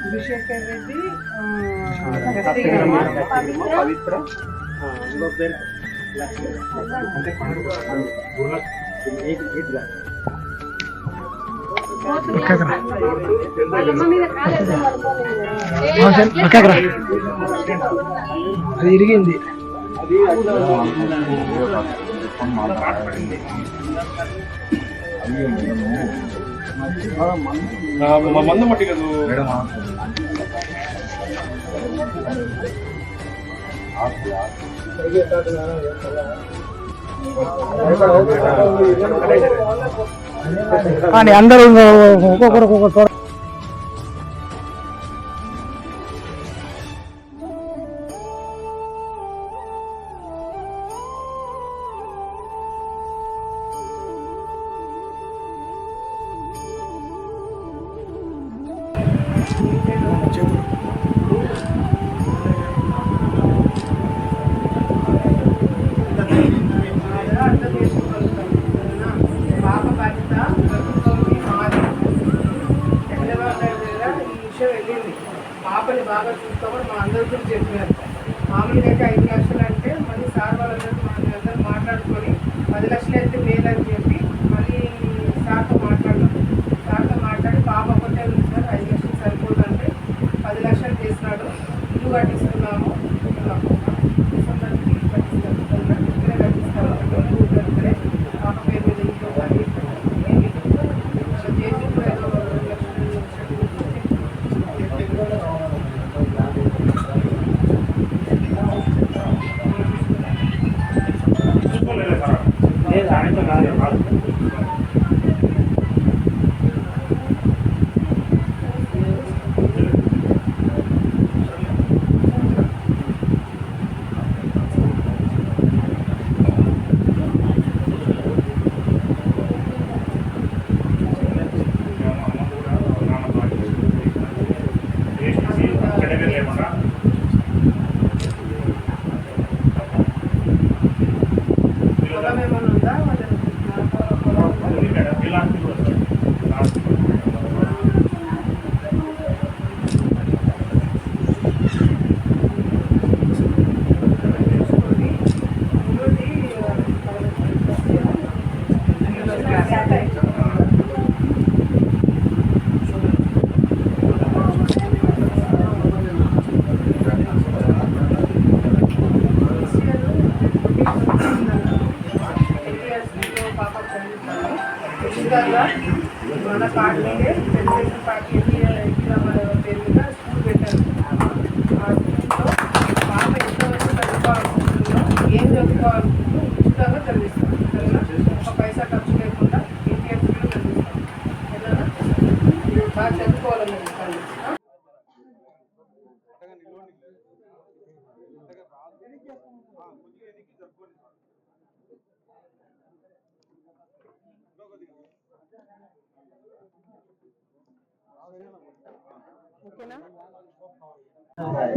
గురుశేఖర్ రెడ్డి పవిత్ర అది ఇరిగింది. మందు మట్టి కదా కానీ అందరూ ఒక్కొక్కరు ఒక్కొక్క పాపని బాగా చూసుకోమని మా అందరికీ చెప్పారు. మామూలుగా అయితే 5 లక్షలు అంటే మళ్ళీ సార్ వాళ్ళందరూ మాట్లాడుకొని 10 లక్షలు అయితే మేలు అని చెప్పి మళ్ళీ సార్తో మాట్లాడి పాప ఒకటే ఉంది సార్, 5 లక్షలు సరిపోదంటే 10 లక్షలు చేసినాడు. ఇల్లు కట్టిస్తున్నాము, డిసెంబర్కి కట్టిస్తాము, ఇక్కడే కట్టిస్తాము. పాప పేరు మీద ఇంట్లో చేసి కూడా ఏదో 2 లక్షలు మన పార్టీలే తెలుగుదేశం పార్టీ పేరు మీద స్కూల్ పెట్టారు. ఆ స్కూల్లో పాప ఎంతవరకు చదువుకోవాలనుకుంటుందో, ఏం చదువుకోవాలనుకుంటుందో ఉచితంగా చదివిస్తాం. ఒక పైసా ఖర్చు లేకుండా ఎన్టీఆర్ స్కూల్లో చదివిస్తాం. ఏదైనా బాగా చదువుకోవాలని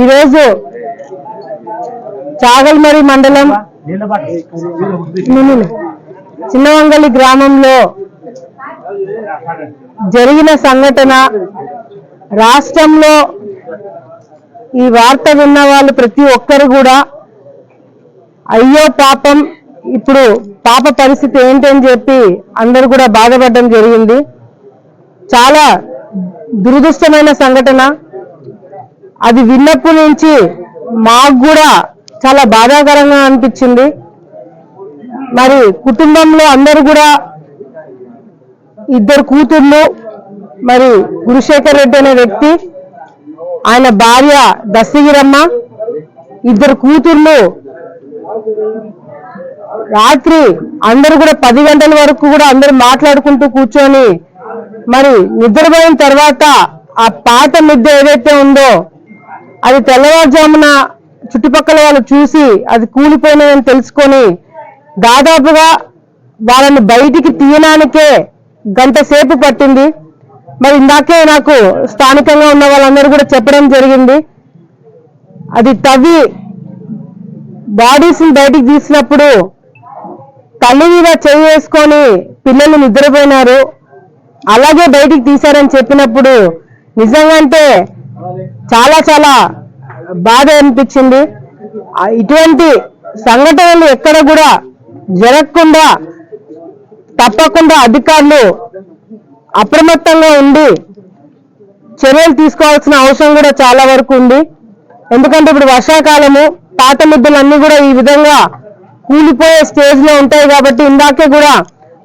ఈరోజు చాగల్మరి మండలం చిన్నవంగలి గ్రామంలో జరిగిన సంఘటన రాష్ట్రంలో ఈ వార్త విన్న వాళ్ళు ప్రతి ఒక్కరు కూడా అయ్యో పాపం, ఇప్పుడు పాప పరిస్థితి ఏంటని చెప్పి అందరూ కూడా బాధపడడం జరిగింది. చాలా దురదృష్టమైన సంఘటన. అది విన్నప్పటి నుంచి మాకు కూడా చాలా బాధాకరంగా అనిపించింది. మరి కుటుంబంలో అందరూ కూడా 2 కూతుర్లు, మరి గురుశేఖర్ రెడ్డి అనే వ్యక్తి, ఆయన భార్య దస్తగిరమ్మ, 2 కూతుర్లు రాత్రి అందరూ కూడా 10 గంటల వరకు కూడా అందరూ మాట్లాడుకుంటూ కూర్చొని మరి నిద్రపోయిన తర్వాత ఆ పాత మిద్దె ఏదైతే ఉందో అది తెల్లవారుజామున చుట్టుపక్కల వాళ్ళు చూసి అది కూలిపోయినదని తెలుసుకొని దాదాపుగా వాళ్ళని బయటికి తీయడానికే గంట సేపు పట్టింది. మరి ఇందాకే నాకు స్థానికంగా ఉన్న వాళ్ళందరూ కూడా చెప్పడం జరిగింది. అది తవ్వి బాడీస్ని బయటికి తీసినప్పుడు తల్లి మీద చేయి వేసుకొని పిల్లలు నిద్రపోయినారు, అలాగే బయటికి తీశారని చెప్పినప్పుడు నిజంగా అంటే చాలా చాలా బాధ అనిపించింది. ఇటువంటి సంఘటనలు ఎక్కడ కూడా జరగకుండా తప్పకుండా అధికారులు అప్రమత్తంగా ఉండి చర్యలు తీసుకోవాల్సిన అవసరం కూడా చాలా వరకు ఉంది. ఎందుకంటే ఇప్పుడు వర్షాకాలము, పాత మిద్దెలన్నీ కూడా ఈ విధంగా కూలిపోయే స్టేజ్ లో ఉంటాయి కాబట్టి ఇందాకే కూడా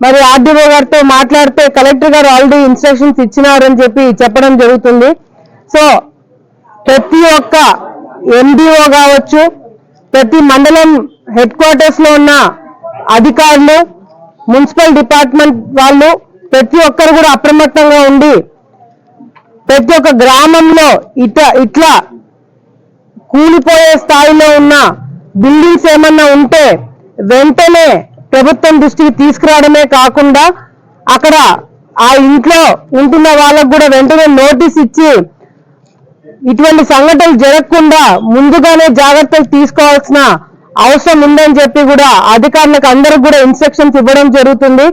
మరి ఆర్డీఓ గారితో మాట్లాడితే కలెక్టర్ గారు ఆల్రెడీ ఇన్స్ట్రక్షన్స్ ఇచ్చినారని చెప్పడం జరుగుతుంది. సో ప్రతి ఒక్క ఎండిఓ కావచ్చు, ప్రతి మండలం హెడ్ క్వార్టర్స్ లో ఉన్న అధికారులు, మున్సిపల్ డిపార్ట్మెంట్ వాళ్ళు ప్రతి ఒక్కరు కూడా అప్రమత్తంగా ఉండి ప్రతి ఒక్క గ్రామంలో ఇట్లా కూలిపోయే స్థాయిలో ఉన్న బిల్డింగ్స్ ఏమన్నా ఉంటే వెంటనే ప్రభుత్వం దృష్టికి తీసుకురావడమే కాకుండా అక్కడ ఆ ఇంట్లో ఉంటున్న వాళ్ళకు కూడా వెంటనే నోటీస్ ఇచ్చి ఇటువంటి సంఘటనలు జరగకుండా ముందుగానే జాగ్రత్తలు తీసుకోవాల్సిన అవసరం ఉందని చెప్పి కూడా అధికారులకు అందరికి కూడా ఇన్స్ట్రక్షన్స్ ఇవ్వడం జరుగుతుంది.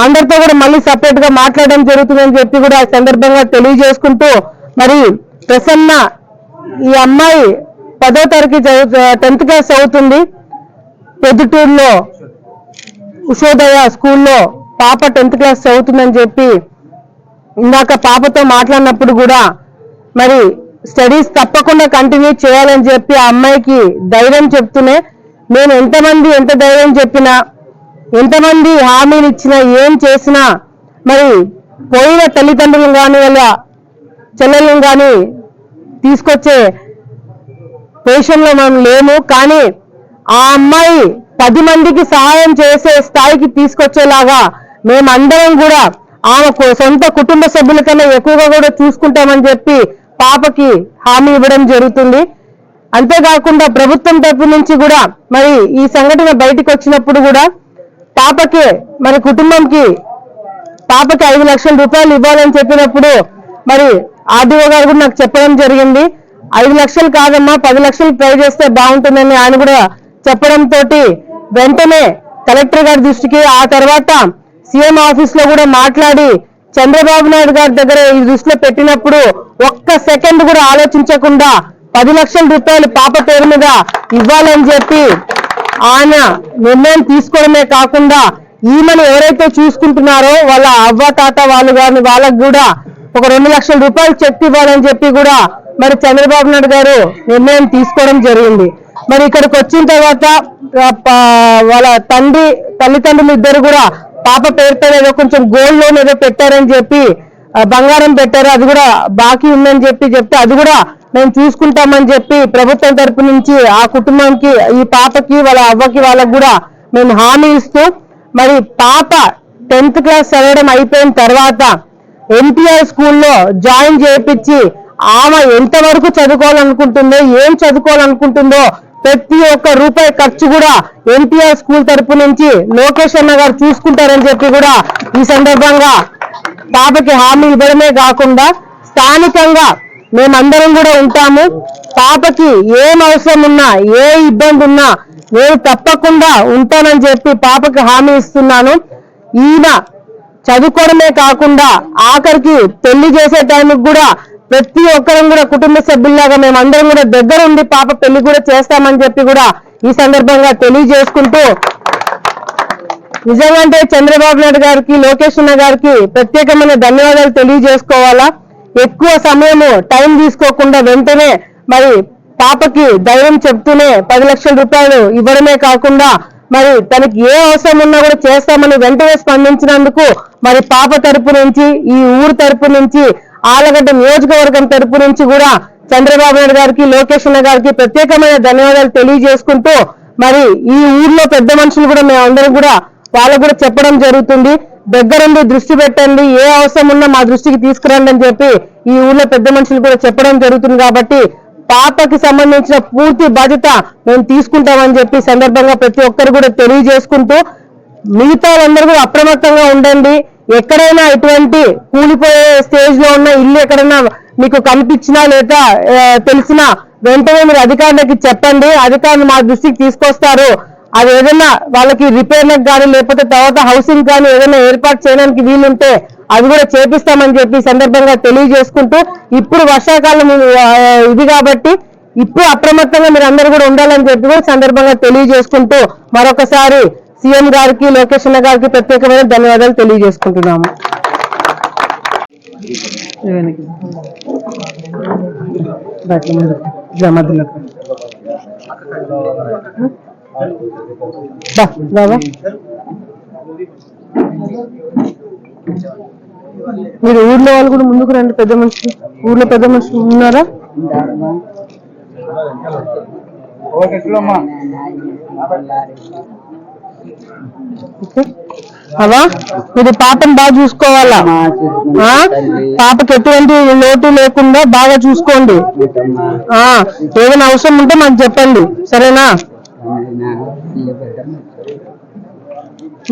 అందరితో కూడా మళ్ళీ సపరేట్ గా మాట్లాడడం జరుగుతుందని చెప్పి కూడా ఈ సందర్భంగా తెలియజేసుకుంటూ, మరి ప్రసన్న ఈ అమ్మాయి 10వ తరగతి 10th క్లాస్ చదువుతుంది. పొద్దుటూరులో ఉషోదయ స్కూల్లో పాప 10th క్లాస్ చదువుతుందని చెప్పి ఇందాక పాపతో మాట్లాడినప్పుడు కూడా మరి స్టడీస్ తప్పకుండా కంటిన్యూ చేయాలని చెప్పి ఆ అమ్మాయికి ధైర్యం చెప్తూనే, నేను ఎంత ధైర్యం చెప్పినా, ఎంతమంది హామీలు ఇచ్చినా, ఏం చేసినా మరి పోయిన తల్లిదండ్రులను కానీ వాళ్ళ చెల్లెలను కానీ తీసుకొచ్చే పొజిషన్లో మనం లేము. కానీ ఆ అమ్మాయి 10 మందికి సహాయం చేసే స్థాయికి తీసుకొచ్చేలాగా మేమందరం కూడా ఆమె సొంత కుటుంబ సభ్యుల కన్నా ఎక్కువగా కూడా చూసుకుంటామని చెప్పి పాపకి హామీ ఇవ్వడం జరుగుతుంది. అంతేకాకుండా ప్రభుత్వం తరపు నుంచి కూడా మరి ఈ సంఘటన బయటకు వచ్చినప్పుడు కూడా పాపకి మరి కుటుంబంకి పాపకి 5 లక్షల రూపాయలు ఇవ్వాలని చెప్పినప్పుడు మరి ఆర్డీఓ గారు కూడా నాకు చెప్పడం జరిగింది. 5 లక్షలు కాదమ్మా, 10 లక్షలు ట్రై చేస్తే బాగుంటుందని ఆయన కూడా చెప్పడంతో వెంటనే కలెక్టర్ గారి దృష్టికి, ఆ తర్వాత సీఎం ఆఫీస్ లో కూడా మాట్లాడి చంద్రబాబు నాయుడు గారి దగ్గర ఈ దృష్టిలో పెట్టినప్పుడు ఒక్క సెకండ్ కూడా ఆలోచించకుండా 10 లక్షల రూపాయలు పాప పేరు మీద ఇవ్వాలని చెప్పి ఆయన నిర్ణయం తీసుకోవడమే కాకుండా ఈమెను ఎవరైతే చూసుకుంటున్నారో వాళ్ళ అవ్వ తాత వాళ్ళు కానీ వాళ్ళకు కూడా ఒక 2 లక్షల రూపాయలు చెక్ ఇవ్వాలని చెప్పి కూడా మరి చంద్రబాబు నాయుడు గారు నిర్ణయం తీసుకోవడం జరిగింది. మరి ఇక్కడికి వచ్చిన తర్వాత వాళ్ళ తల్లిదండ్రులు ఇద్దరు కూడా పాప పేరుతో ఏదో కొంచెం గోల్డ్ లోన్ ఏదో పెట్టారని చెప్పి బంగారం పెట్టారు, అది కూడా బాకీ ఉందని చెప్తే అది కూడా మేము చూసుకుంటామని చెప్పి ప్రభుత్వం తరపు నుంచి ఆ కుటుంబానికి, ఈ పాపకి వాళ్ళ అవ్వకి వాళ్ళకు కూడా మేము హామీ ఇస్తూ, మరి పాప 10th క్లాస్ చదవడం అయిపోయిన తర్వాత ఎన్టీఆర్ స్కూల్లో జాయిన్ చేయించి ఆమె ఎంతవరకు చదువుకోవాలనుకుంటుందో, ఏం చదువుకోవాలనుకుంటుందో ప్రతి ఒక్క రూపాయి ఖర్చు కూడా ఎన్టీఆర్ స్కూల్ తరపు నుంచి లోకేష్ అన్న గారు చూసుకుంటారని చెప్పి కూడా ఈ సందర్భంగా పాపకి హామీ ఇవ్వడమే కాకుండా స్థానికంగా మేమందరం కూడా ఉంటాము. పాపకి ఏం అవసరం ఉన్నా, ఏ ఇబ్బంది ఉన్నా నేను తప్పకుండా ఉంటానని చెప్పి పాపకి హామీ ఇస్తున్నాను. ఈయన చదువుకోవడమే కాకుండా ఆఖరికి పెళ్లి చేసే టైంకి కూడా ప్రతి ఒక్కరం కూడా కుటుంబ సభ్యుల్లాగా మేమందరం కూడా దగ్గర ఉండి పాప పెళ్లి కూడా చేస్తామని చెప్పి కూడా ఈ సందర్భంగా తెలియజేసుకుంటూ, నిజంగా చంద్రబాబు నాయుడు గారికి, లోకేష్ అన్న గారికి ప్రత్యేకమైన ధన్యవాదాలు తెలియజేసుకోవాలా. ఎక్కువ సమయము టైం తీసుకోకుండా వెంటనే మరి పాపకి ధైర్యం చెప్తూనే 10 లక్షల రూపాయలు ఇవ్వడమే కాకుండా మరి తనకి ఏ అవసరం ఉన్నా కూడా చేస్తామని వెంటనే స్పందించినందుకు మరి పాప తరపు నుంచి, ఈ ఊరు తరపు నుంచి, ఆలగడ్డ నియోజకవర్గం తరపు నుంచి కూడా చంద్రబాబు నాయుడు గారికి, లోకేష్ అన్న గారికి ప్రత్యేకమైన ధన్యవాదాలు తెలియజేసుకుంటూ, మరి ఈ ఊర్లో పెద్ద మనుషులు కూడా మేమందరం కూడా వాళ్ళకు కూడా చెప్పడం జరుగుతుంది. దగ్గరుండి దృష్టి పెట్టండి, ఏ అవసరం ఉన్నా మా దృష్టికి తీసుకురండి అని చెప్పి ఈ ఊర్లో పెద్ద మనుషులు కూడా చెప్పడం జరుగుతుంది. కాబట్టి పాపకి సంబంధించిన పూర్తి బాధ్యత మేము తీసుకుంటామని చెప్పి సందర్భంగా ప్రతి ఒక్కరు కూడా తెలియజేసుకుంటూ, మిగతా వాళ్ళందరూ కూడా అప్రమత్తంగా ఉండండి. ఎక్కడైనా ఇటువంటి కూలిపోయే స్టేజ్ లో ఉన్న ఇల్లు ఎక్కడైనా మీకు కనిపించినా లేదా తెలిసినా వెంటనే మీరు అధికారులకి చెప్పండి, అధికారులు మా దృష్టికి తీసుకొస్తారు. అది ఏదైనా వాళ్ళకి రిపేర్లకు కానీ లేకపోతే తర్వాత హౌసింగ్ కానీ ఏదైనా ఏర్పాటు చేయడానికి వీలుంటే అది కూడా చేపిస్తామని చెప్పి ఈ సందర్భంగా తెలియజేసుకుంటూ ఇప్పుడు వర్షాకాలం ఇది కాబట్టి ఇప్పుడు అప్రమత్తంగా మీరు అందరూ కూడా ఉండాలని చెప్పి కూడా సందర్భంగా తెలియజేసుకుంటూ మరొకసారి సీఎం గారికి లోకేష్ అన్న గారికి ప్రత్యేకమైన ధన్యవాదాలు తెలియజేసుకుంటున్నాము. మీరు ఊర్లో వాళ్ళు కూడా ముందుకు రండి. పెద్ద మనుషులు ఊర్లో పెద్ద మనుషులు ఉన్నారా? అవా మీరు పాపను బాగా చూసుకోవాలా, పాపకి ఎటువంటి లోటు లేకుండా బాగా చూసుకోండి. ఏదైనా అవసరం ఉంటే మాకు చెప్పండి, సరేనా?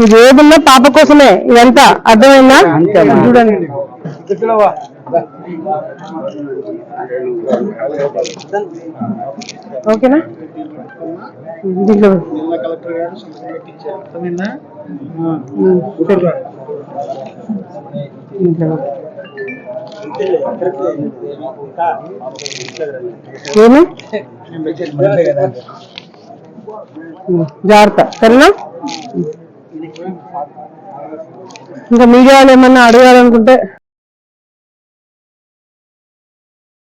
ఇది ఏదన్నా పాప కోసమే ఇదంతా, అర్థమైందా? చూడండి ఓకేనా? దీంట్లో ఏమి జాగ్రత్త, సరేనా? ఇంకా మీడియా వాళ్ళు ఏమన్నా అడగాలనుకుంటే